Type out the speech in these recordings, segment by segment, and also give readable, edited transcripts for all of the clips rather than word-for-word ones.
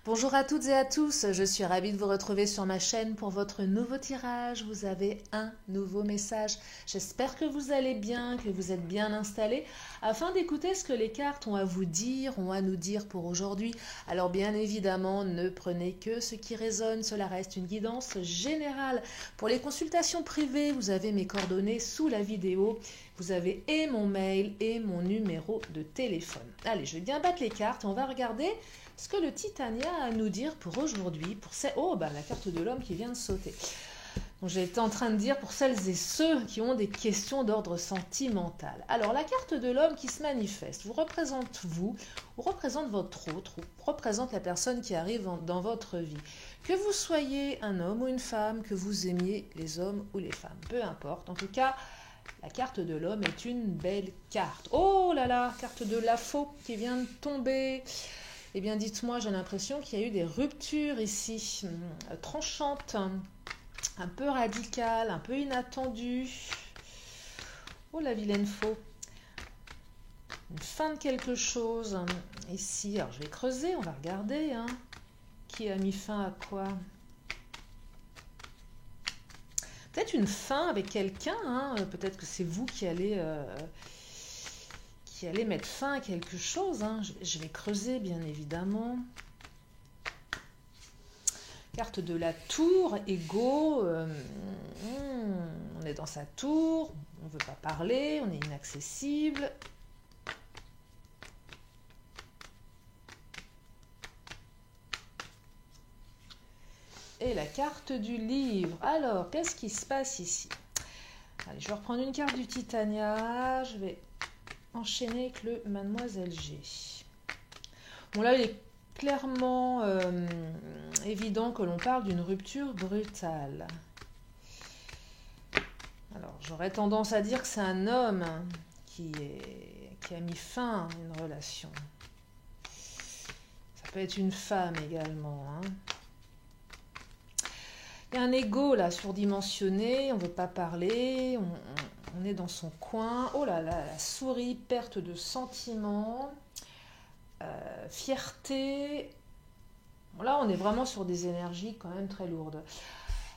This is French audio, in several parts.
Bonjour à toutes et à tous, je suis ravie de vous retrouver sur ma chaîne pour votre nouveau tirage. Vous avez un nouveau message. J'espère que vous allez bien, que vous êtes bien installés afin d'écouter ce que les cartes ont à vous dire, ont à nous dire pour aujourd'hui. Alors bien évidemment, ne prenez que ce qui résonne, cela reste une guidance générale. Pour les consultations privées, vous avez mes coordonnées sous la vidéo. Vous avez et mon mail et mon numéro de téléphone. Allez, je vais bien battre les cartes. On va regarder ce que le Titania a à nous dire pour aujourd'hui. La carte de l'homme qui vient de sauter. Donc, j'étais en train de dire pour celles et ceux qui ont des questions d'ordre sentimental. Alors, la carte de l'homme qui se manifeste vous, ou représente votre autre, ou représente la personne qui arrive dans votre vie. Que vous soyez un homme ou une femme, que vous aimiez les hommes ou les femmes, peu importe. En tout cas, la carte de l'homme est une belle carte. Oh là là, carte de la faux qui vient de tomber. Eh bien, dites-moi, j'ai l'impression qu'il y a eu des ruptures ici, tranchantes, un peu radicales, un peu inattendues. Oh, la vilaine faux. Une fin de quelque chose. Ici, alors je vais creuser, on va regarder. Qui a mis fin à quoi? Peut-être une fin avec quelqu'un. Peut-être que c'est vous qui allez mettre fin à quelque chose. Je vais creuser, bien évidemment. Carte de la tour, ego. On est dans sa tour, on ne veut pas parler, on est inaccessible. Et la carte du livre. Alors, qu'est-ce qui se passe ici? Allez, je vais reprendre une carte du Titania. Je vais enchaîner avec le Mademoiselle G. Bon, là, il est clairement évident que l'on parle d'une rupture brutale. Alors, j'aurais tendance à dire que c'est un homme qui a mis fin à une relation. Ça peut être une femme également. Il y a un ego là surdimensionné, on ne veut pas parler, on est dans son coin. Oh là là, la souris, perte de sentiments, fierté. Bon, là, on est vraiment sur des énergies quand même très lourdes.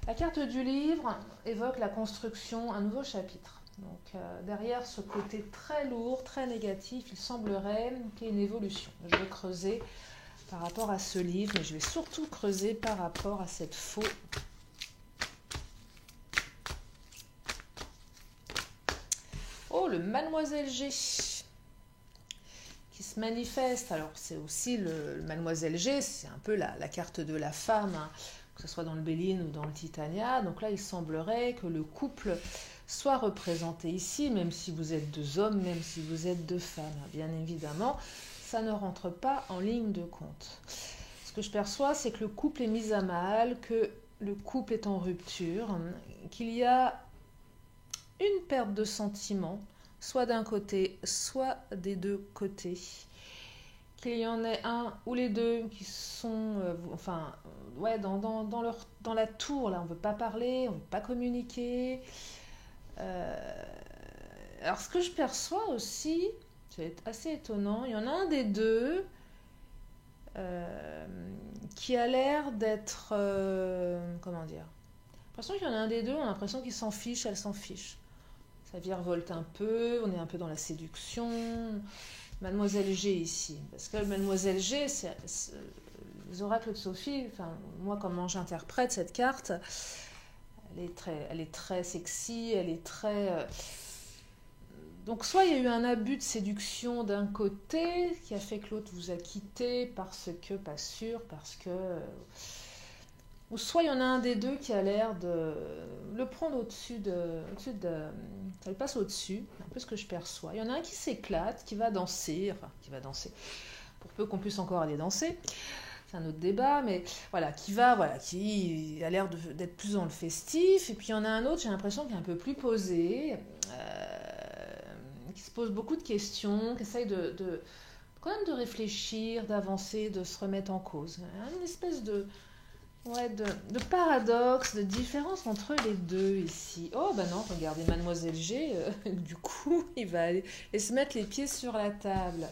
La carte du livre évoque la construction, un nouveau chapitre. Donc derrière ce côté très lourd, très négatif, il semblerait qu'il y ait une évolution. Je vais creuser par rapport à ce livre, mais je vais surtout creuser par rapport à cette faux. Oh, le Mademoiselle G qui se manifeste. Alors, c'est aussi le Mademoiselle G, c'est un peu la carte de la femme, que ce soit dans le Béline ou dans le Titania. Donc là, il semblerait que le couple soit représenté ici, même si vous êtes deux hommes, même si vous êtes deux femmes. Bien évidemment, ça ne rentre pas en ligne de compte. Ce que je perçois, c'est que le couple est mis à mal, que le couple est en rupture, qu'il y a une perte de sentiments, soit d'un côté, soit des deux côtés. Qu'il y en ait un ou les deux qui sont dans la tour, là, on ne veut pas parler, on ne veut pas communiquer. Alors, ce que je perçois aussi, c'est assez étonnant, il y en a un des deux qui a l'air d'être... comment dire? J'ai l'impression qu'il y en a un des deux, on a l'impression qu'il s'en fiche, elle s'en fiche. Ça virevolte un peu, on est un peu dans la séduction. Mademoiselle G ici, parce que Mademoiselle G, c'est les oracles de Sophie, enfin, moi comment j'interprète cette carte, elle est très sexy, elle est très... Donc soit il y a eu un abus de séduction d'un côté, qui a fait que l'autre vous a quitté parce que, pas sûr, parce que... Ou soit il y en a un des deux qui a l'air de le prendre au-dessus de... Ça lui passe au-dessus, un peu ce que je perçois. Il y en a un qui s'éclate, qui va danser, pour peu qu'on puisse encore aller danser. C'est un autre débat, mais voilà, qui a l'air d'être plus dans le festif. Et puis il y en a un autre, j'ai l'impression qu'il est un peu plus posé, qui se pose beaucoup de questions, qui essaye quand même de réfléchir, d'avancer, de se remettre en cause. Une espèce de paradoxe, de différence entre les deux ici. Oh, ben non, regardez, Mademoiselle G, du coup, il va aller se mettre les pieds sur la table.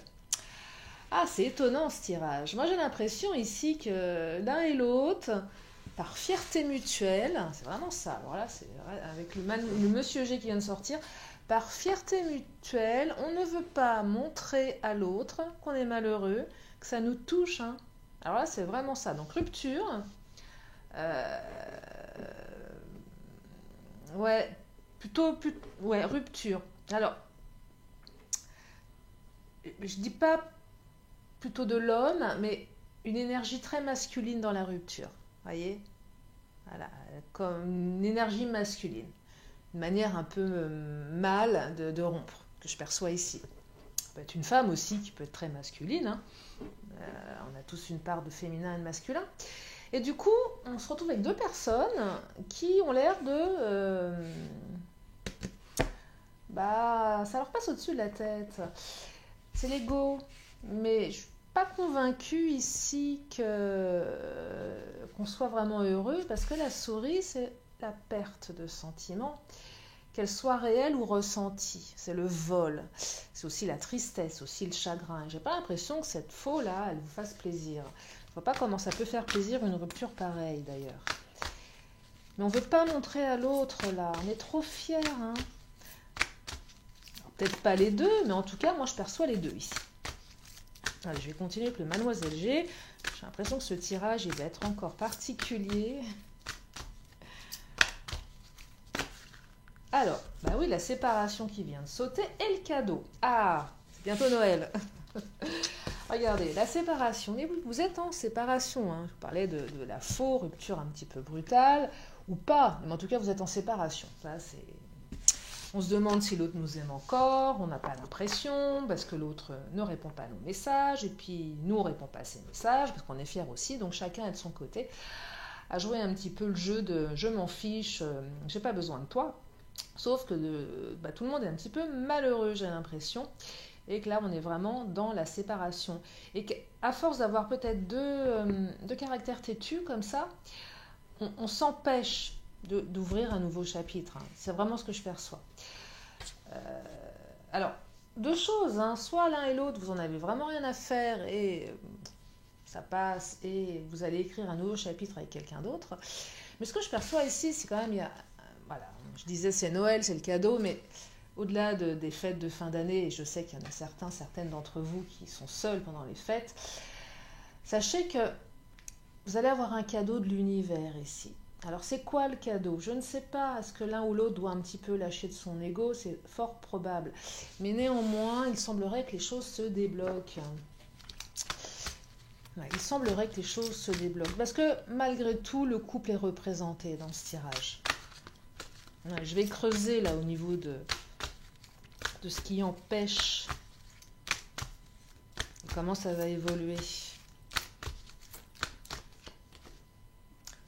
Ah, c'est étonnant ce tirage. Moi, j'ai l'impression ici que l'un et l'autre, par fierté mutuelle, c'est vraiment ça. Alors là, c'est avec le monsieur G qui vient de sortir. Par fierté mutuelle, on ne veut pas montrer à l'autre qu'on est malheureux, que ça nous touche, hein. Alors là, c'est vraiment ça. Donc, rupture. Euh, ouais, ouais, rupture. Alors, je dis pas plutôt de l'homme, mais une énergie très masculine dans la rupture. Voyez? Voilà, comme une énergie masculine. Une manière un peu mâle de rompre, que je perçois ici. Ça peut être une femme aussi qui peut être très masculine, hein. On a tous une part de féminin et de masculin. Et du coup, on se retrouve avec deux personnes qui ont l'air de... ça leur passe au-dessus de la tête. C'est l'ego. Mais je ne suis pas convaincue ici qu'on soit vraiment heureux, parce que la souris, c'est la perte de sentiments, qu'elle soit réelle ou ressentie. C'est le vol. C'est aussi la tristesse, aussi le chagrin. J'ai pas l'impression que cette faux-là, elle vous fasse plaisir. Je vois pas comment ça peut faire plaisir une rupture pareille, d'ailleurs. Mais on veut pas montrer à l'autre, là. On est trop fiers, hein. Peut-être pas les deux, mais en tout cas, moi, je perçois les deux ici. Allez, je vais continuer avec le Mademoiselle G. J'ai l'impression que ce tirage, il va être encore particulier. Alors, bah oui, la séparation qui vient de sauter et le cadeau. Ah, c'est bientôt Noël. Regardez, la séparation. Mais vous êtes en séparation, hein. Je vous parlais de la faux rupture un petit peu brutale, ou pas, mais en tout cas, vous êtes en séparation. Ça, c'est... On se demande si l'autre nous aime encore, on n'a pas l'impression, parce que l'autre ne répond pas à nos messages, et puis nous, on ne répond pas à ses messages, parce qu'on est fiers aussi, donc chacun est de son côté, à jouer un petit peu le jeu de « je m'en fiche, j'ai pas besoin de toi ». Sauf que tout le monde est un petit peu malheureux, j'ai l'impression, et que là, on est vraiment dans la séparation. Et qu'à force d'avoir peut-être deux caractères têtus comme ça, on s'empêche d'ouvrir un nouveau chapitre, hein. C'est vraiment ce que je perçois. Alors, deux choses, hein. Soit l'un et l'autre, vous en avez vraiment rien à faire et ça passe et vous allez écrire un nouveau chapitre avec quelqu'un d'autre. Mais ce que je perçois ici, c'est quand même, voilà, je disais c'est Noël, c'est le cadeau, mais au-delà des fêtes de fin d'année, et je sais qu'il y en a certaines d'entre vous qui sont seuls pendant les fêtes, sachez que vous allez avoir un cadeau de l'univers ici. Alors c'est quoi le cadeau? Je ne sais pas, est-ce que l'un ou l'autre doit un petit peu lâcher de son ego? C'est fort probable. Mais néanmoins, il semblerait que les choses se débloquent. Ouais, il semblerait que les choses se débloquent. Parce que malgré tout, le couple est représenté dans ce tirage. Ouais, je vais creuser là au niveau de ce qui empêche. Et comment ça va évoluer.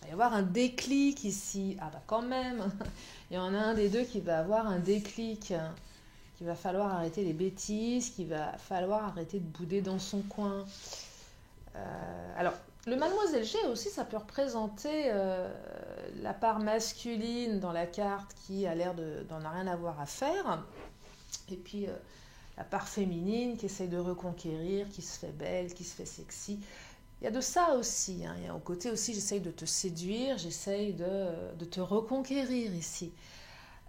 Il va y avoir un déclic ici. Ah bah quand même, il y en a un des deux qui va avoir un déclic. Qu'il va falloir arrêter les bêtises, qu'il va falloir arrêter de bouder dans son coin. Alors, le Mademoiselle G aussi, ça peut représenter la part masculine dans la carte qui a l'air d'en rien avoir à faire. Et puis, la part féminine qui essaye de reconquérir, qui se fait belle, qui se fait sexy. Il y a de ça aussi, hein. Il y a au côté aussi, j'essaye de te séduire, j'essaye de te reconquérir ici.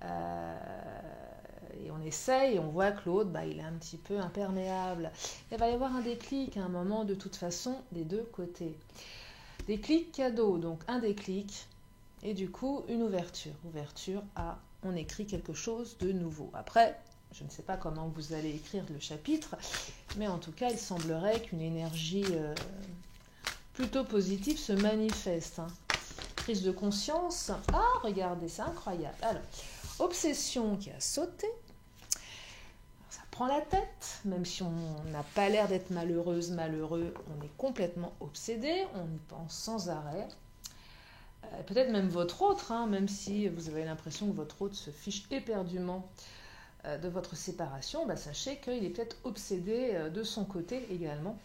Et on essaye, et on voit que l'autre, il est un petit peu imperméable. Il va y avoir un déclic à un moment, de toute façon, des deux côtés. Déclic cadeau, donc un déclic, et du coup, une ouverture. Ouverture à, on écrit quelque chose de nouveau. Après, je ne sais pas comment vous allez écrire le chapitre, mais en tout cas, il semblerait qu'une énergie plutôt positive se manifeste, hein. Prise de conscience. Ah, regardez, c'est incroyable. Alors, obsession qui a sauté. Ça prend la tête, même si on n'a pas l'air d'être malheureuse, malheureux, on est complètement obsédé, on y pense sans arrêt. Peut-être même votre autre, hein, même si vous avez l'impression que votre autre se fiche éperdument de votre séparation, sachez qu'il est peut-être obsédé de son côté également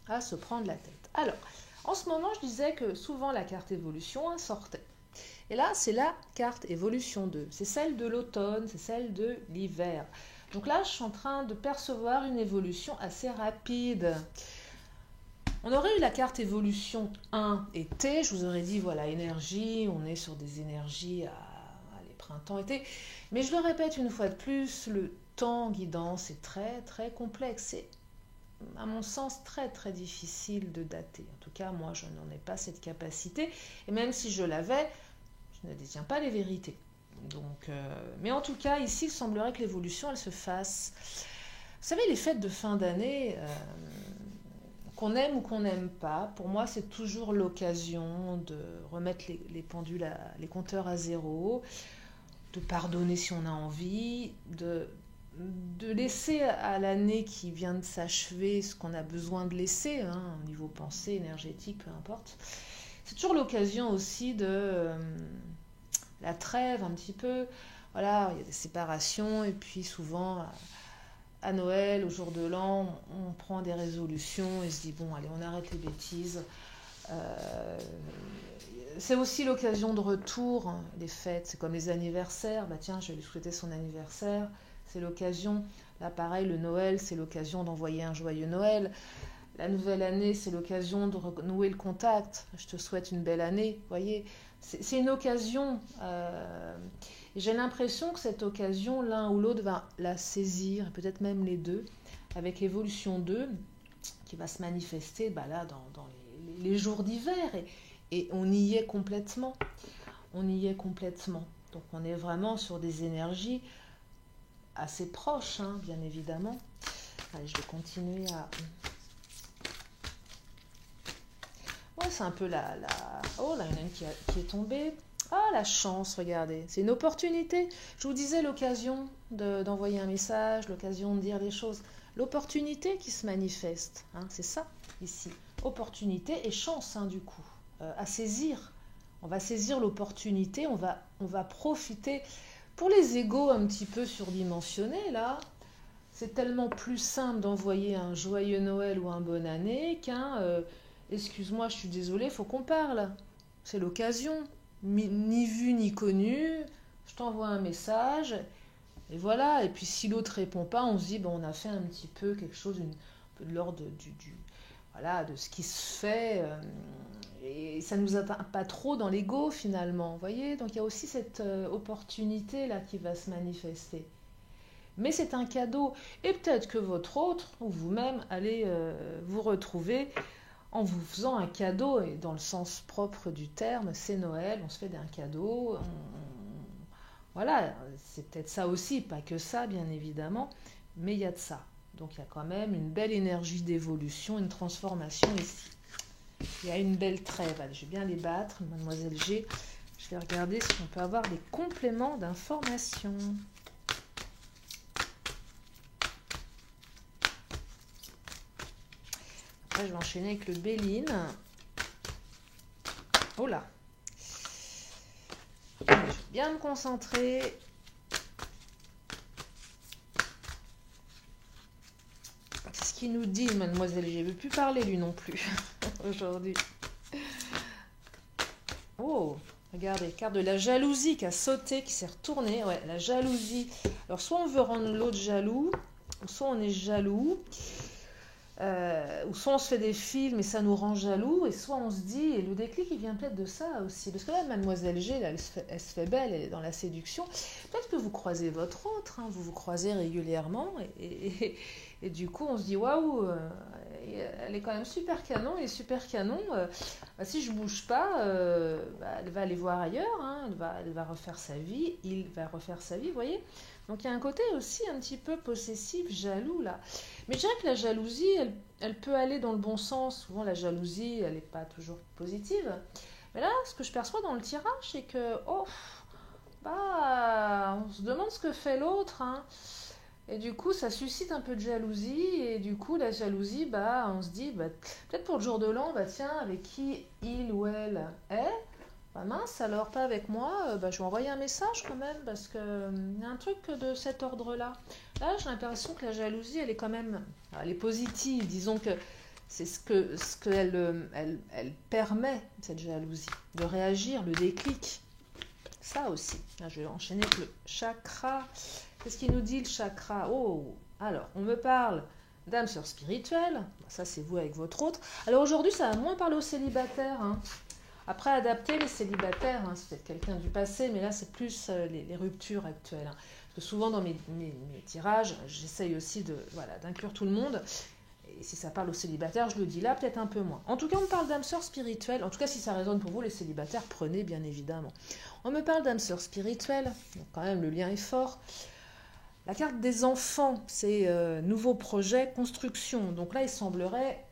à se prendre la tête. Alors, en ce moment, je disais que souvent la carte évolution sortait. Et là, c'est la carte évolution 2. C'est celle de l'automne, c'est celle de l'hiver. Donc là, je suis en train de percevoir une évolution assez rapide. On aurait eu la carte évolution 1 et T, je vous aurais dit, voilà, énergie, on est sur des énergies allez, printemps, été. Mais je le répète une fois de plus, le temps guidant, c'est très, très complexe. C'est, à mon sens, très, très difficile de dater. En tout cas, moi, je n'en ai pas cette capacité. Et même si je l'avais, je ne détiens pas les vérités. Donc, mais en tout cas, ici, il semblerait que l'évolution, elle se fasse. Vous savez, les fêtes de fin d'année, qu'on aime ou qu'on n'aime pas, pour moi, c'est toujours l'occasion de remettre les pendules, les compteurs à zéro, de pardonner si on a envie, de laisser à l'année qui vient de s'achever ce qu'on a besoin de laisser, hein, au niveau pensée, énergétique, peu importe. C'est toujours l'occasion aussi de la trêve un petit peu. Voilà, il y a des séparations et puis souvent à Noël, au jour de l'an, on prend des résolutions et se dit bon, allez, on arrête les bêtises. C'est aussi l'occasion de retour, les fêtes, c'est comme les anniversaires. Bah tiens, je vais lui souhaiter son anniversaire. C'est l'occasion, là pareil, le Noël, c'est l'occasion d'envoyer un joyeux Noël. La nouvelle année, c'est l'occasion de renouer le contact. Je te souhaite une belle année, vous voyez. C'est une occasion. Et j'ai l'impression que cette occasion, l'un ou l'autre va la saisir, peut-être même les deux, avec l'évolution 2, qui va se manifester là, dans les jours d'hiver. Et on y est complètement. On y est complètement. Donc on est vraiment sur des énergies assez proches, hein, bien évidemment. Allez, je vais continuer à... Ouais, c'est un peu Oh, là, il y en a une qui est tombée. Ah, la chance, regardez. C'est une opportunité. Je vous disais l'occasion d'envoyer un message, l'occasion de dire les choses. L'opportunité qui se manifeste, hein, c'est ça, ici. Opportunité et chance, hein, du coup, à saisir. On va saisir l'opportunité, on va profiter. Pour les égos un petit peu surdimensionnés, là, c'est tellement plus simple d'envoyer un joyeux Noël ou un bonne année qu'un... excuse-moi, je suis désolée, il faut qu'on parle. C'est l'occasion. Ni vu ni connu. Je t'envoie un message. Et voilà. Et puis si l'autre répond pas, on se dit, on a fait un petit peu quelque chose, un peu de l'ordre voilà, de ce qui se fait. Et ça ne nous atteint pas trop dans l'ego finalement. Vous voyez. Donc il y a aussi cette opportunité là qui va se manifester. Mais c'est un cadeau. Et peut-être que votre autre, ou vous-même, allez vous retrouver en vous faisant un cadeau, et dans le sens propre du terme, c'est Noël, on se fait un cadeau, voilà, c'est peut-être ça aussi, pas que ça bien évidemment, mais il y a de ça. Donc il y a quand même une belle énergie d'évolution, une transformation ici. Il y a une belle trêve, allez, je vais bien les battre, mademoiselle G, je vais regarder si on peut avoir des compléments d'information. Là, je vais enchaîner avec le Béline. Oh là. Je vais bien me concentrer. Qu'est-ce qu'il nous dit, mademoiselle G? Je ne veux plus parler, lui non plus, aujourd'hui. Oh, regardez, carte de la jalousie qui a sauté, qui s'est retournée. Ouais, la jalousie. Alors, soit on veut rendre l'autre jaloux, soit on est jaloux. Ou soit on se fait des films et ça nous rend jaloux, et soit on se dit, et le déclic il vient peut-être de ça aussi, parce que là mademoiselle G là, elle se fait belle, elle est dans la séduction, peut-être que vous croisez votre autre, hein, vous vous croisez régulièrement et du coup on se dit waouh, elle est quand même super canon, il est super canon, si je bouge pas, elle va aller voir ailleurs, hein, elle va refaire sa vie, il va refaire sa vie, vous voyez. Donc il y a un côté aussi un petit peu possessif, jaloux là. Mais je dirais que la jalousie, elle peut aller dans le bon sens. Souvent la jalousie, elle n'est pas toujours positive. Mais là, ce que je perçois dans le tirage, c'est que, on se demande ce que fait l'autre. Hein. Et du coup, ça suscite un peu de jalousie. Et du coup, la jalousie, on se dit, peut-être pour le jour de l'an, tiens, avec qui il ou elle est, mince, alors pas avec moi, je vais envoyer un message quand même, parce qu'il y a un truc de cet ordre-là. Là, j'ai l'impression que la jalousie, elle est quand même, elle est positive, disons que c'est ce qu'elle elle permet, cette jalousie, de réagir, le déclic. Ça aussi. Là, je vais enchaîner avec le chakra Qu'est-ce qu'il nous dit le chakra? Oh, alors, on me parle d'âme sœur spirituelle. Ça, c'est vous avec votre autre. Alors aujourd'hui, ça va moins parler aux célibataires. Hein. Après, adapter les célibataires, hein, c'est peut-être quelqu'un du passé, mais là, c'est plus les ruptures actuelles. Hein. Parce que souvent, dans mes tirages, j'essaye aussi d'inclure tout le monde. Et si ça parle aux célibataires, je le dis là, peut-être un peu moins. En tout cas, on me parle d'âme sœur spirituelle. En tout cas, si ça résonne pour vous, les célibataires, prenez bien évidemment. On me parle d'âme sœur spirituelle. Donc, quand même, le lien est fort. La carte des enfants, c'est nouveau projet, construction. Donc là, il semblerait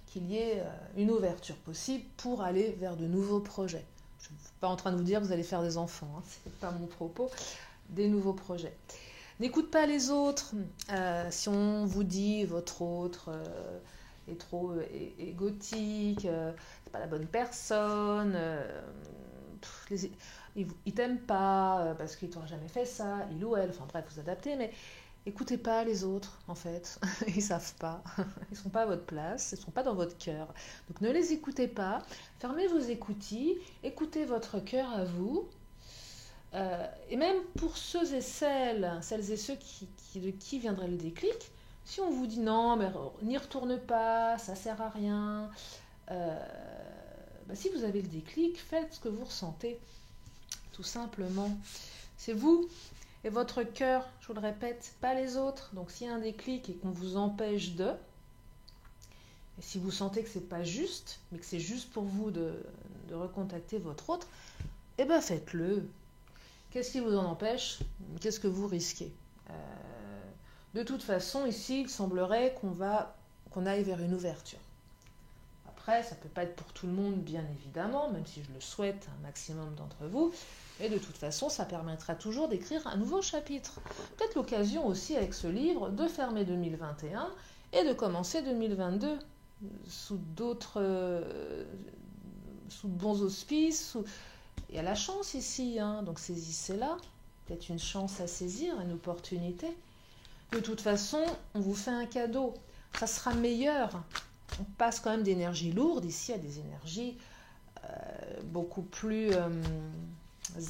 qu'il y ait une ouverture possible pour aller vers de nouveaux projets. Je ne suis pas en train de vous dire que vous allez faire des enfants, hein, ce n'est pas mon propos, des nouveaux projets. N'écoute pas les autres. Si on vous dit votre autre est trop égotique, c'est pas la bonne personne, il t'aime pas parce qu'il t'aura jamais fait ça, il ou elle, enfin bref, vous adaptez, mais écoutez pas les autres, en fait. Ils savent pas. Ils sont pas à votre place, ils sont pas dans votre cœur. Donc ne les écoutez pas. Fermez vos écoutilles, écoutez votre cœur à vous. Et même pour celles et ceux de qui viendrait le déclic, si on vous dit non, mais n'y retourne pas, ça sert à rien, si vous avez le déclic, faites ce que vous ressentez, tout simplement. C'est vous et votre cœur, je vous le répète, pas les autres. Donc s'il y a un déclic et qu'on vous empêche et si vous sentez que c'est pas juste, mais que c'est juste pour vous de recontacter votre autre, eh bien faites-le. Qu'est-ce qui vous en empêche? Qu'est-ce que vous risquez? De toute façon, ici, il semblerait qu'on aille vers une ouverture. Après, ça ne peut pas être pour tout le monde, bien évidemment, même si je le souhaite un maximum d'entre vous. Et de toute façon, ça permettra toujours d'écrire un nouveau chapitre. Peut-être l'occasion aussi, avec ce livre, de fermer 2021 et de commencer 2022 sous de bons auspices. Il y a la chance ici, hein, donc saisissez-la. Peut-être une chance à saisir, une opportunité. De toute façon, on vous fait un cadeau. Ça sera meilleur. On passe quand même d'énergies lourdes ici à des énergies beaucoup plus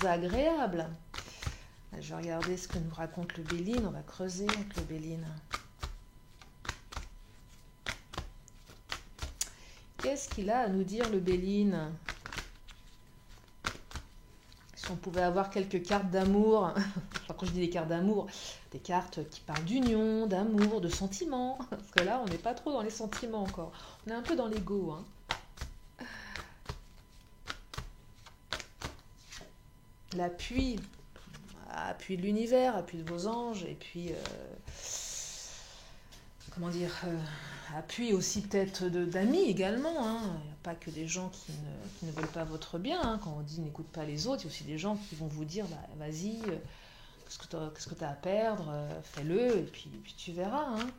agréables. Je vais regarder ce que nous raconte le Béline. On va creuser avec le Béline. Qu'est-ce qu'il a à nous dire, le Béline? Si on pouvait avoir quelques cartes d'amour, enfin, quand je dis des cartes d'amour, des cartes qui parlent d'union, d'amour, de sentiments, parce que là, on n'est pas trop dans les sentiments encore. On est un peu dans l'ego. Hein. L'appui, appui de l'univers, appui de vos anges, et puis, appui aussi peut-être d'amis également. Hein. Il n'y a pas que des gens qui ne veulent pas votre bien. Hein. Quand on dit n'écoute pas les autres, il y a aussi des gens qui vont vous dire vas-y, qu'est-ce que tu as à perdre, fais-le, et puis tu verras. Hein.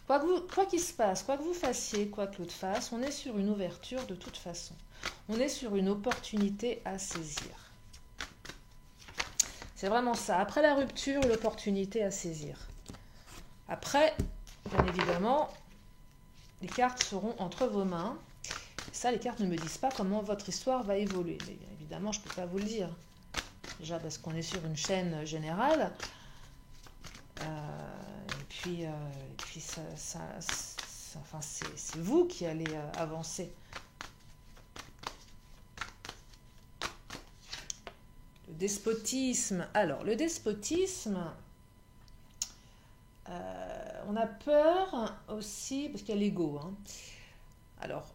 Quoi qu'il se passe, quoi que vous fassiez, quoi que l'autre fasse, on est sur une ouverture de toute façon. On est sur une opportunité à saisir. C'est vraiment ça. Après la rupture, l'opportunité à saisir. Après, bien évidemment, les cartes seront entre vos mains. Ça, les cartes ne me disent pas comment votre histoire va évoluer. Mais bien évidemment, je ne peux pas vous le dire. Déjà parce qu'on est sur une chaîne générale. Et puis c'est vous qui allez avancer. Le despotisme. Alors, le despotisme, on a peur aussi, parce qu'il y a l'ego. Hein. Alors,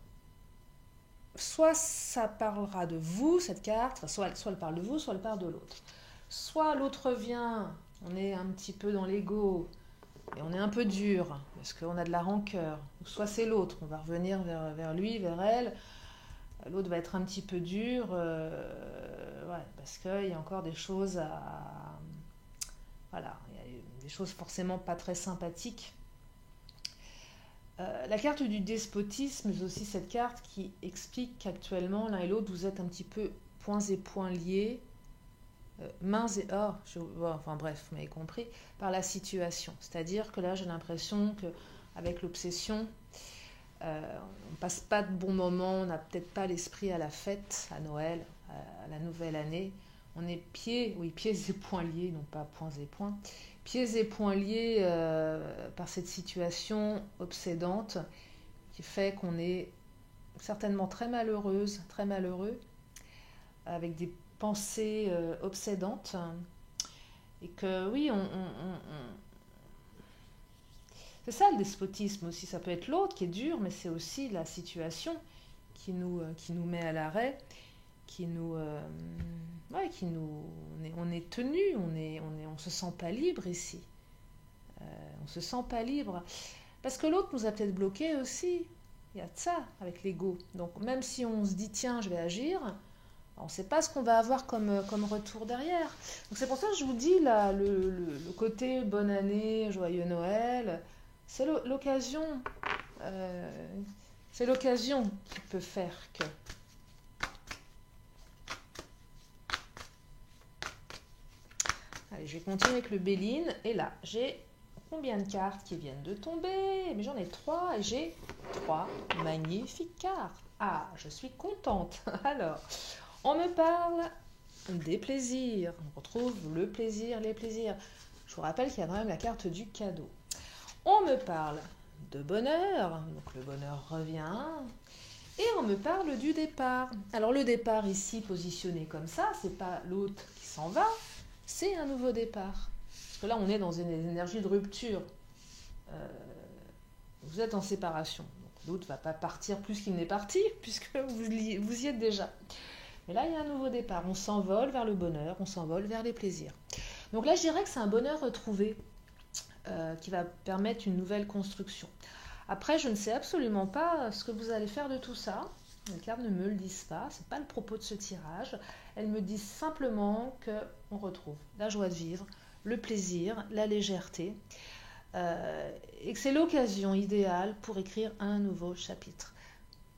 soit ça parlera de vous, cette carte, soit elle parle de vous, soit elle parle de l'autre. Soit l'autre vient, on est un petit peu dans l'ego, et on est un peu dur, parce qu'on a de la rancœur. Soit c'est l'autre, on va revenir vers lui, vers elle. L'autre va être un petit peu dur, parce qu'il y a encore des choses Voilà, il y a des choses forcément pas très sympathiques. La carte du despotisme, c'est aussi cette carte qui explique qu'actuellement, l'un et l'autre, vous êtes un petit peu poings et poings liés, mains et... enfin bref, vous m'avez compris, par la situation. C'est-à-dire que là, j'ai l'impression qu'avec l'obsession, on passe pas de bons moments, on n'a peut-être pas l'esprit à la fête, à Noël, à la nouvelle année. on est pieds et poings liés, non pas poings et poings, pieds et poings liés par cette situation obsédante qui fait qu'on est certainement très malheureuse, très malheureux, avec des pensées obsédantes. Et que oui, c'est ça le despotisme aussi. Ça peut être l'autre qui est dur, mais c'est aussi la situation qui nous met à l'arrêt, on est tenu, on se sent pas libre ici. On se sent pas libre. Parce que l'autre nous a peut-être bloqués aussi. Il y a de ça avec l'ego. Donc même si on se dit tiens, je vais agir, on ne sait pas ce qu'on va avoir comme retour derrière. Donc c'est pour ça que je vous dis là, le côté bonne année, joyeux Noël, c'est l'occasion. C'est l'occasion qui peut faire que. Allez, je vais continuer avec le Béline. Et là, j'ai combien de cartes qui viennent de tomber? Mais j'en ai 3 et j'ai 3 magnifiques cartes. Ah, je suis contente. Alors, on me parle des plaisirs. On retrouve le plaisir, les plaisirs. Je vous rappelle qu'il y a quand même la carte du cadeau. On me parle de bonheur. Donc le bonheur revient. Et on me parle du départ. Alors le départ ici positionné comme ça, c'est pas l'autre qui s'en va, c'est un nouveau départ. Parce que là on est dans une énergie de rupture. Vous êtes en séparation. L'autre ne va pas partir plus qu'il n'est parti, puisque vous y êtes déjà. Mais là il y a un nouveau départ. On s'envole vers le bonheur, on s'envole vers les plaisirs. Donc là je dirais que c'est un bonheur retrouvé qui va permettre une nouvelle construction. Après, je ne sais absolument pas ce que vous allez faire de tout ça. Les cartes ne me le disent pas. Ce n'est pas le propos de ce tirage. Elles me disent simplement qu'on retrouve la joie de vivre, le plaisir, la légèreté. Et que c'est l'occasion idéale pour écrire un nouveau chapitre.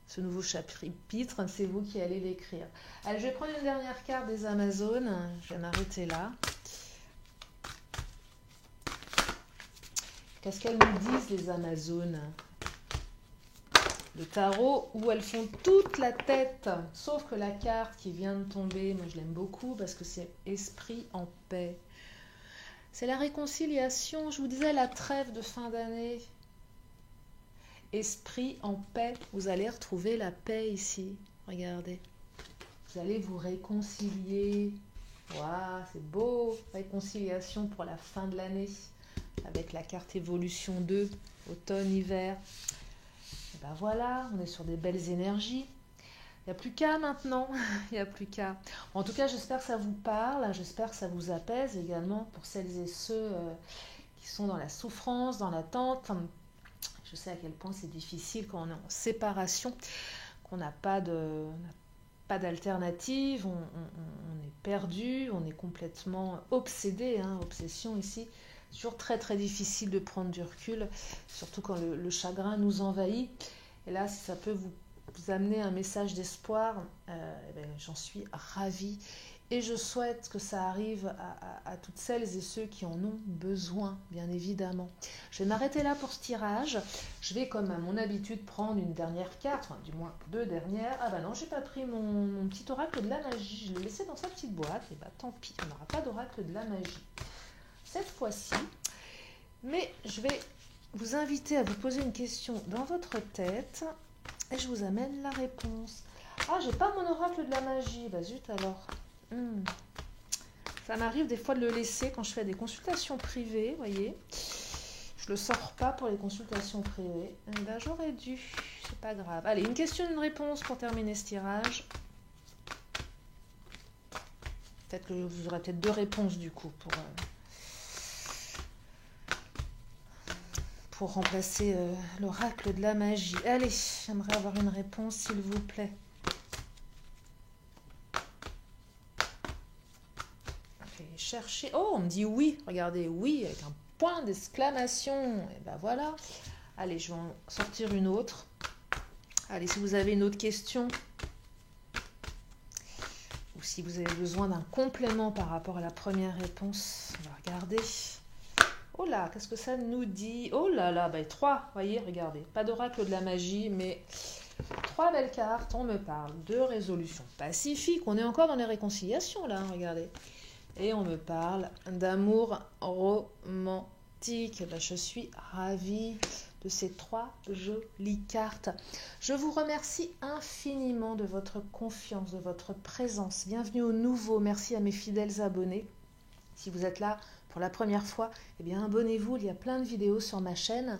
Ce nouveau chapitre, c'est vous qui allez l'écrire. Allez, je vais prendre une dernière carte des Amazones. Je vais m'arrêter là. Qu'est-ce qu'elles nous disent, les Amazones? Le tarot, où elles font toute la tête, sauf que la carte qui vient de tomber, moi je l'aime beaucoup parce que c'est esprit en paix. C'est la réconciliation, je vous disais, la trêve de fin d'année. Esprit en paix, vous allez retrouver la paix ici. Regardez, vous allez vous réconcilier. Waouh, c'est beau, réconciliation pour la fin de l'année. Avec la carte évolution 2, automne-hiver. Et ben voilà, on est sur des belles énergies. Il n'y a plus qu'à maintenant, il n'y a plus qu'à. En tout cas, j'espère que ça vous parle, j'espère que ça vous apaise également pour celles et ceux qui sont dans la souffrance, dans l'attente. Je sais à quel point c'est difficile quand on est en séparation, qu'on n'a pas d'alternative, on est perdu, on est complètement obsédé, obsession ici. C'est toujours très très difficile de prendre du recul, surtout quand le chagrin nous envahit. Et là, si ça peut vous amener un message d'espoir, j'en suis ravie. Et je souhaite que ça arrive à toutes celles et ceux qui en ont besoin, bien évidemment. Je vais m'arrêter là pour ce tirage. Je vais, comme à mon habitude, prendre une dernière carte, enfin du moins 2 dernières. Ah bah non, j'ai pas pris mon petit oracle de la magie. Je l'ai laissé dans sa petite boîte. Et bah tant pis, on n'aura pas d'oracle de la magie cette fois-ci. Mais je vais vous inviter à vous poser une question dans votre tête et je vous amène la réponse. Ah, j'ai pas mon oracle de la magie. Bah zut alors. Ça m'arrive des fois de le laisser quand je fais des consultations privées, vous voyez. Je le sors pas pour les consultations privées. Ben, j'aurais dû, c'est pas grave. Allez, une question, une réponse pour terminer ce tirage. Peut-être que vous aurez peut-être 2 réponses du coup pour remplacer l'oracle de la magie. Allez, j'aimerais avoir une réponse s'il vous plaît. Chercher. Oh, on me dit oui. Regardez, oui, avec un point d'exclamation. Et ben voilà. Allez, je vais en sortir une autre. Allez, si vous avez une autre question, ou si vous avez besoin d'un complément par rapport à la première réponse, on va regarder. Oh là, qu'est-ce que ça nous dit? Oh là là, 3, voyez, regardez. Pas d'oracle de la magie, mais Trois belles cartes, on me parle de résolution pacifique, on est encore dans les réconciliations là, regardez. Et on me parle d'amour romantique. Ben, je suis ravie de ces trois jolies cartes. Je vous remercie infiniment de votre confiance, de votre présence. Bienvenue aux nouveaux, merci à mes fidèles abonnés. Si vous êtes là pour la première fois, eh bien abonnez-vous, il y a plein de vidéos sur ma chaîne.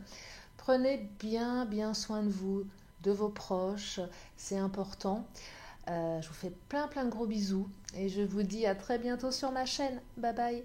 Prenez bien soin de vous, de vos proches, c'est important. Je vous fais plein de gros bisous et je vous dis à très bientôt sur ma chaîne. Bye bye.